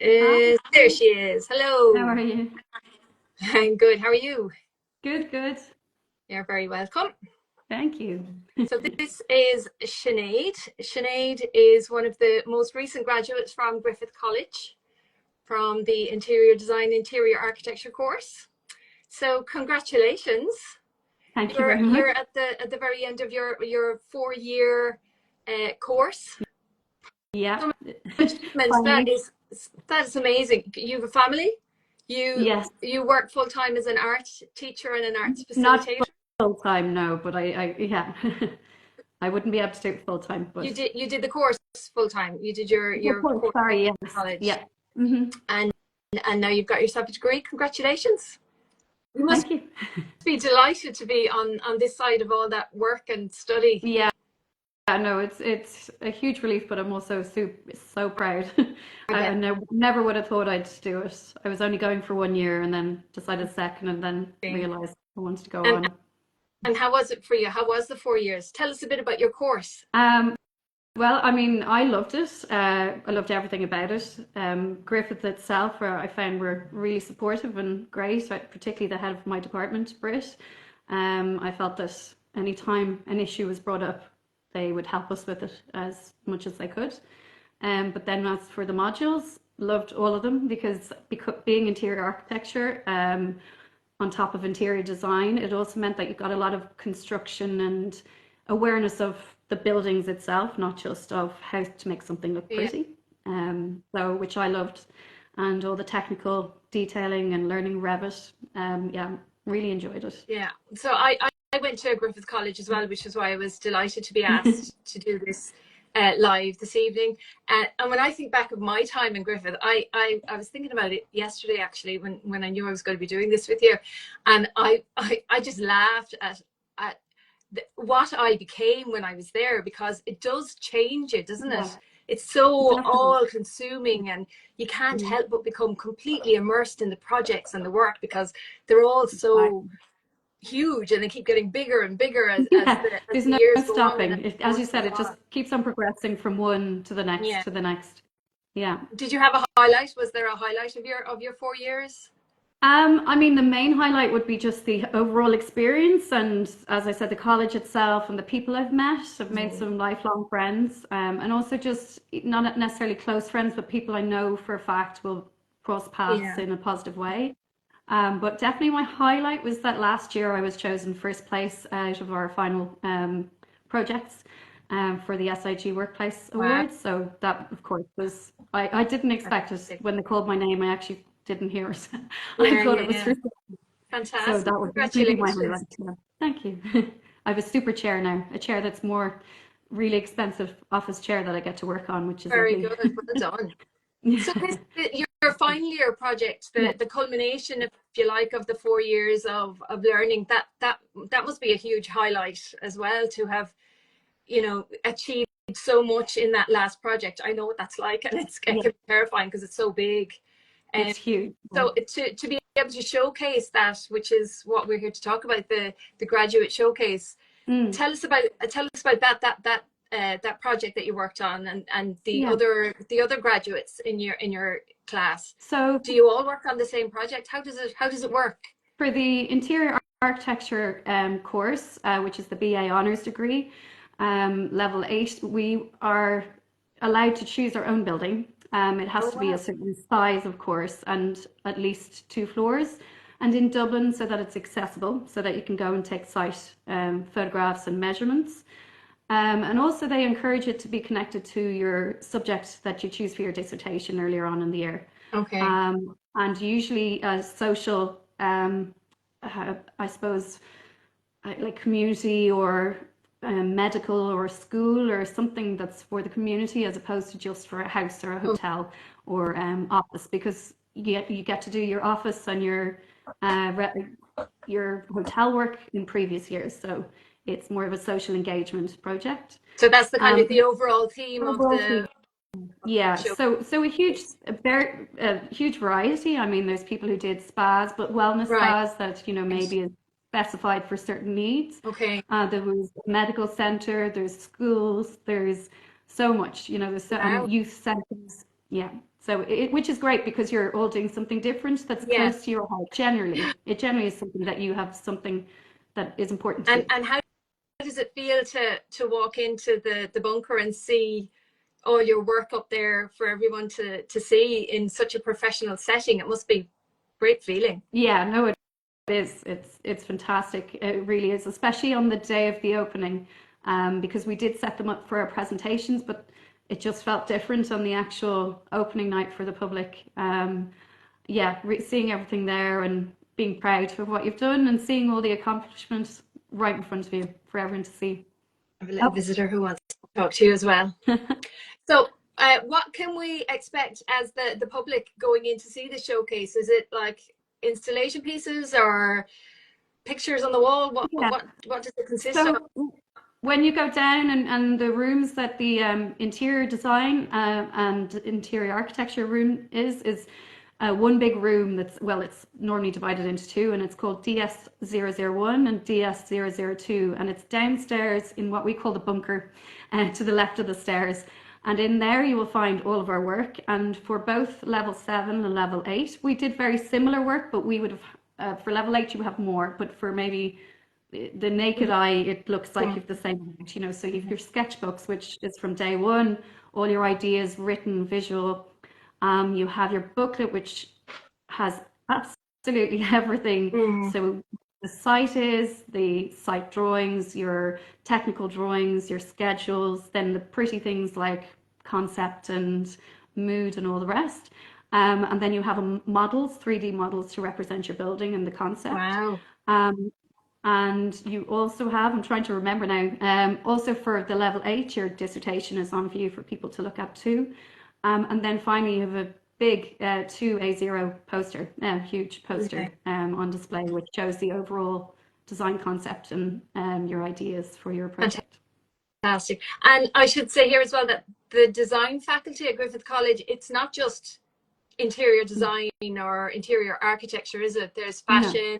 Hi, There she is. how Hello. are you? I'm good. How are you? Good, good. You're very welcome. Thank you. So this is Sinead. Sinead is one of the most recent graduates from Griffith College from the Interior Design Interior Architecture course. So congratulations. Thank you very You're much. at the very end of your 4 year course. Yeah, So achievements. That finally. is that is amazing. You have a family. You Yes, you work full time as an art teacher and an arts not facilitator. full time, no, but yeah, I wouldn't be able to do it full time, but You did the course full time. You did your course sorry, in yes, college, yeah. hmm and now you've got yourself a degree. Congratulations! You must Thank you. be delighted to be on this side of all that work and study. Yeah, no, it's a huge relief, but I'm also so proud. I I bet. never would have thought I'd do it. I was only going for 1 year and then decided second and then realized I wanted to go And on. and how was it for you? How was the 4 years? Tell us a bit about your course. Um, Well, I mean, I loved it. I loved everything about it. Griffith itself, I found were really supportive and great, particularly the head of my department, Britt. I felt that any time an issue was brought up, they would help us with it as much as they could. But then as for the modules, loved all of them because being interior architecture, on top of interior design, it also meant that you got a lot of construction and awareness of the buildings itself, not just of how to make something look Yeah, pretty. So which I loved, and all the technical detailing and learning Revit. Yeah, really enjoyed it. yeah. So I went to Griffith College as well, which is why I was delighted to be asked to do this live this evening. And when I think back of my time in Griffith, I was thinking about it yesterday actually when I knew I was going to be doing this with you, and I just laughed at what I became when I was there, because it does change it, doesn't Yeah, it? It's so definitely. all consuming, and you can't Mm, help but become completely immersed in the projects and the work because they're all so exactly. huge and they keep getting bigger and bigger Yeah, as there's the no years go on and as stopping. the As you course said, goes it just on. keeps on progressing from one to the next Yeah. to the next. Yeah. Did you have a highlight? Was there a highlight of your 4 years? I mean, the main highlight would be just the overall experience, and as I said, the college itself and the people I've met. I've made Mm. some lifelong friends, and also just not necessarily close friends, but people I know for a fact will cross paths Yeah. in a positive way. But definitely my highlight was that last year I was chosen first place out of our final projects for the SIG Workplace Wow. Awards. So that, of course, I didn't expect it. Fantastic. When they called my name, I actually didn't hear it. I Yeah, thought yeah, it was yeah. for, so Fantastic. that would definitely be my Congratulations. highlight. Yeah. Thank you. I have a super chair now, a chair that's more really expensive office chair that I get to work on, which is Very lovely. good. Well done. So this your final year project, Yeah. the culmination, if you like, of the 4 years of learning, that must be a huge highlight as well, to have, achieved so much in that last project. I know what that's like, and it Yeah, can be terrifying because it's so big. it's And huge. so to be able to showcase that, which is what we're here to talk about, the graduate showcase. Mm, Tell us about that project that you worked on, and yeah. the other graduates in your class. So Do you all work on the same project? How does it work? for the interior architecture course, which is the BA honours degree, level 8, we are allowed to choose our own building. It Oh has to be a wow. certain size, of course, and at least 2 floors. And in Dublin, so that it's accessible, so that you can go and take site photographs and measurements. And also, they encourage it to be connected to your subject that you choose for your dissertation earlier on in the year. Okay. And usually, social, I suppose, like community or medical or school or something that's for the community as opposed to just for a house or a Oh, hotel or office, because you get to do your office and your hotel work in previous years. So it's more of a social engagement project. so that's the kind Um, of the overall theme of overall the theme, yeah, show. so a huge variety. I mean, there's people who did spas, but wellness Right. spas that maybe is specified for certain needs. Okay. There was a medical center, there's schools, there's so much, there's Wow. youth centers. Yeah. So which is great because you're all doing something different that's Yeah. close to your heart. Generally, it generally is something that you have something that is important to you. And how does it feel to walk into the bunker and see all your work up there for everyone to see in such a professional setting? It must be a great feeling. Yeah, no, it is. It's fantastic. It really is, especially on the day of the opening, because we did set them up for our presentations, but it just felt different on the actual opening night for the public. Yeah, seeing everything there and being proud of what you've done and seeing all the accomplishments right in front of you for everyone to see. I have a little visitor who wants to talk to you as well. So what can we expect as the public going in to see the showcase? Is it like installation pieces or pictures on the wall? What does it consist of? When you go down and the rooms that the interior design and interior architecture room is one big room that's, well, it's normally divided into two, and it's called DS001 and DS002, and it's downstairs in what we call the bunker, to the left of the stairs. And in there you will find all of our work. And for both level 7 and level 8, we did very similar work, but we would have, for level 8 you would have more, but for maybe the naked eye, it looks like you've the same amount, you know. So you've your sketchbooks, which is from day one, all your ideas, written, visual. You have your booklet, which has absolutely everything. So the site is, the site drawings, your technical drawings, your schedules, then the pretty things like concept and mood and all the rest. And then you have models, 3D models to represent your building and the concept. Wow. And you also have, I'm trying to remember now, also for the level 8, your dissertation is on view for people to look at too. And then finally you have a big 2A0 poster, a huge poster on display, which shows the overall design concept and your ideas for your project. Fantastic. And I should say here as well that the design faculty at Griffith College, it's not just interior design or interior architecture, is it? There's fashion,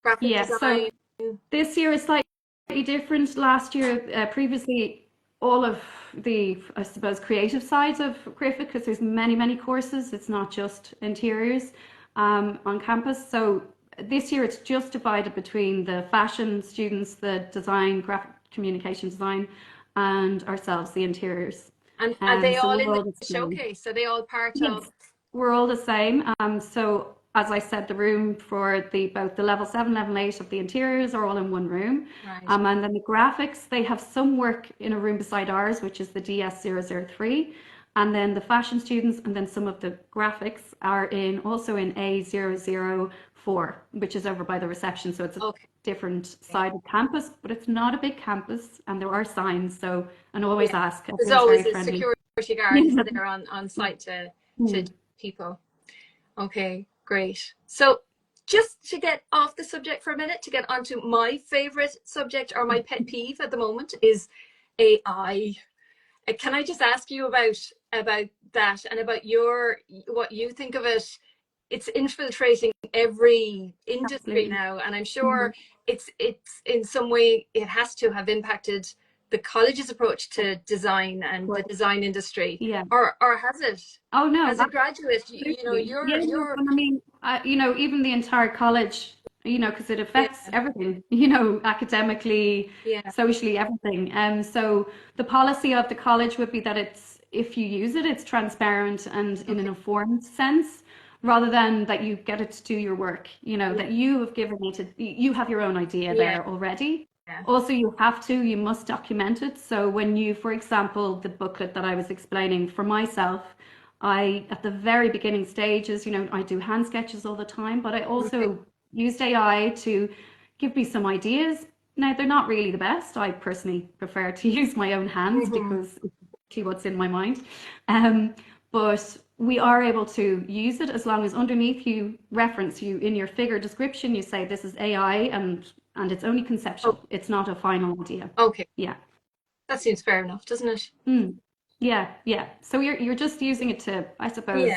graphic design. So this year is slightly different. Last year, previously, all of the, I suppose, creative sides of Griffith, because there's many courses, it's not just interiors on campus. So this year it's just divided between the fashion students, the design, graphic communication design, and ourselves, the interiors. And are they all in the showcase? Are they all part of? We're all the same. So as I said, the room for both the level 7, level 8 of the interiors are all in one room. Right. And then the graphics, they have some work in a room beside ours, which is the DS003. And then the fashion students and then some of the graphics are also in A004, which is over by the reception. So it's a different side of campus, but it's not a big campus, and there are signs. So, and always ask. There's always a security guard there on site to people. Okay. Great. So just to get off the subject for a minute, to get onto my favorite subject or my pet peeve at the moment is AI. Can I just ask you about that and about what you think of it? It's infiltrating every industry now, and I'm sure it's in some way it has to have impacted the college's approach to design and the design industry. Or has it? Oh no, as a graduate, you know, you're I mean, you know, even the entire college, you know, because it affects everything, you know, academically, socially, everything. So the policy of the college would be that if you use it, it's transparent and in an informed sense, rather than that you get it to do your work, you know, that you have given it you have your own idea there already. Also, you must document it. So when you, for example, the booklet that I was explaining for myself, at the very beginning stages, you know, I do hand sketches all the time, but I also used AI to give me some ideas. Now, they're not really the best. I personally prefer to use my own hands because it's what's in my mind. But we are able to use it as long as underneath you reference in your figure description, you say this is AI and it's only conceptual. It's not a final idea. Okay. Yeah. That seems fair enough, doesn't it? Yeah. So you're just using it to, I suppose,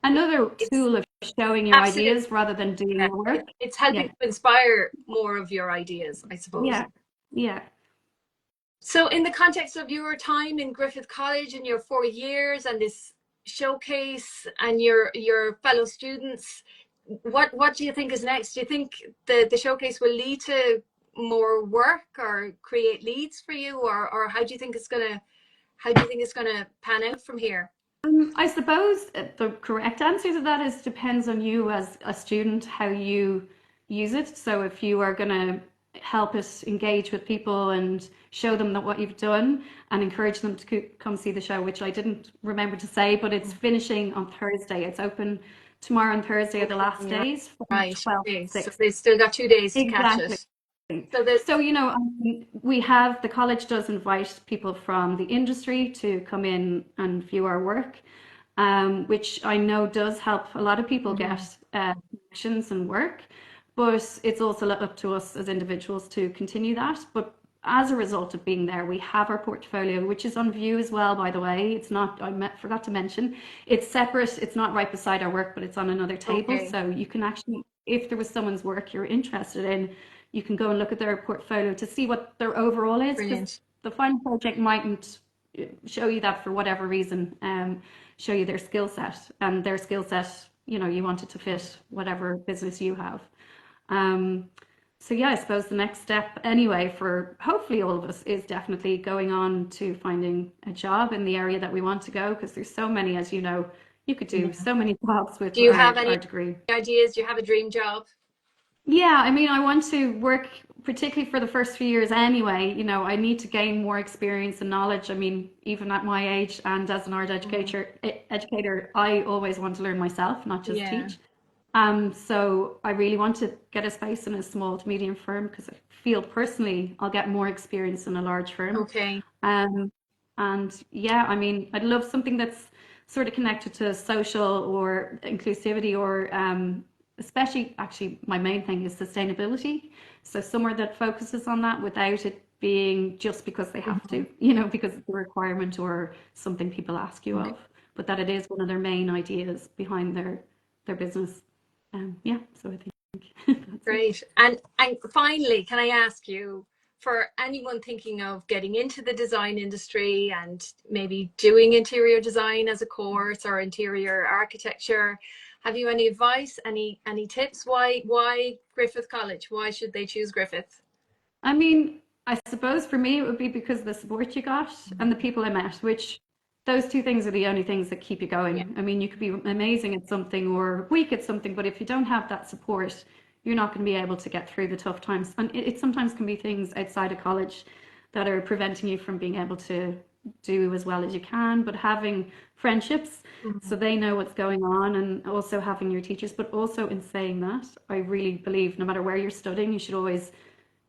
another tool of showing your ideas rather than doing your work. It's helping to inspire more of your ideas, I suppose. Yeah. So in the context of your time in Griffith College and your 4 years and this showcase and your fellow students, what do you think is next? Do you think the showcase will lead to more work or create leads for you, or how do you think it's gonna pan out from here? I suppose the correct answer to that is depends on you as a student, how you use it. So if you are going to help us engage with people and show them that what you've done and encourage them to come see the show, which I didn't remember to say, but it's finishing on Thursday. It's open tomorrow and Thursday are the last days from Right. 12 Okay. to So 6. they've still got 2 days to catch Exactly. it. So that So, you know, we have, the college does invite people from the industry to come in and view our work, which I know does help a lot of people get connections and work, but it's also up to us as individuals to continue that. But as a result of being there, we have our portfolio, which is on view as well, by the way. It's not, forgot to mention, it's separate. It's not right beside our work, but it's on another table. Okay. So you can actually, if there was someone's work you're interested in, you can go and look at their portfolio to see what their overall is. Brilliant. The final project mightn't show you that for whatever reason, show you their skill set, and their skill set, you know, you want it to fit whatever business you have. So yeah, I suppose the next step anyway for hopefully all of us is definitely going on to finding a job in the area that we want to go, because there's so many, as you know, you could do so many jobs with Do you have any our degree. ideas? Do you have a dream job? Yeah, I mean, I want to work, particularly for the first few years anyway. You know, I need to gain more experience and knowledge. I mean, even at my age and as an art educator, I always want to learn myself, not just Yeah. teach. So I really want to get a space in a small to medium firm, because I feel personally I'll get more experience in a large firm. Okay. And yeah, I mean, I'd love something that's sort of connected to social or inclusivity, or especially, actually, my main thing is sustainability. So somewhere that focuses on that without it being just because they have to, you know, because it's a requirement or something people ask you of, but that it is one of their main ideas behind their business. Yeah, so I think that's Great. And finally, can I ask you, for anyone thinking of getting into the design industry and maybe doing interior design as a course or interior architecture, have you any advice, any tips? Why Griffith College? Why should they choose Griffith? I mean, I suppose for me it would be because of the support you got and the people I met, which those two things are the only things that keep you going. Yeah. I mean, you could be amazing at something or weak at something, but if you don't have that support, you're not going to be able to get through the tough times. And it sometimes can be things outside of college that are preventing you from being able to do as well as you can, but having friendships so they know what's going on, and also having your teachers. But also, in saying that, I really believe no matter where you're studying, you should always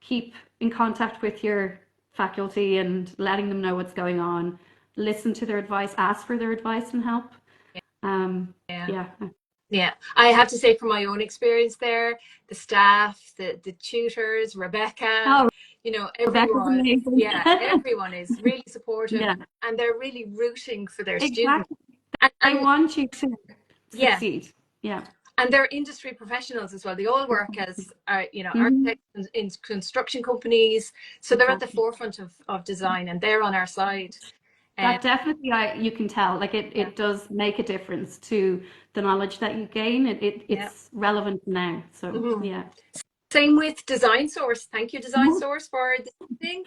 keep in contact with your faculty and letting them know what's going on, listen to their advice, ask for their advice and help. Yeah. Yeah, I have to say, from my own experience there, the staff, the tutors, Rebecca, Oh, you know, Rebecca's everyone, amazing. yeah, everyone is really supportive, Yeah, and they're really rooting for their students. exactly. And, They and want you to yeah, succeed. Yeah. and they're industry professionals as well. They all work as, you know, Mhm. architects in construction companies, so they're at the Exactly. forefront of design, and they're on our side. That definitely, you can tell, like it does make a difference to the knowledge that you gain. Yeah. It's relevant now. So yeah. Same with Design Source. Thank you, Design Source, for this thing.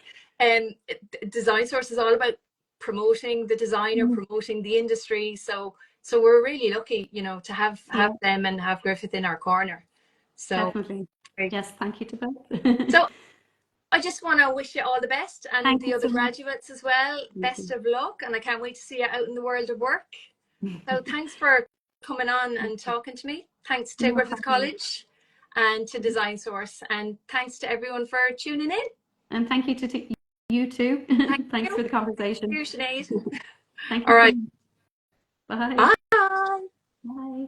Design Source is all about promoting the designer, promoting the industry. So we're really lucky, you know, to have Yeah, them and have Griffith in our corner. So definitely. great. Yes, thank you to both. So I just want to wish you all the best, and Thank the you other so much. graduates as well. Best of luck, and I can't wait to see you out in the world of work. So thanks for coming on and talking to me. Thanks to No Griffith problem. College and to Design Source, and thanks to everyone for tuning in. And thank you to you too. Thank Thanks you. for the conversation. Here's Sinead. Thank All you so right. much. Bye. Bye. Bye.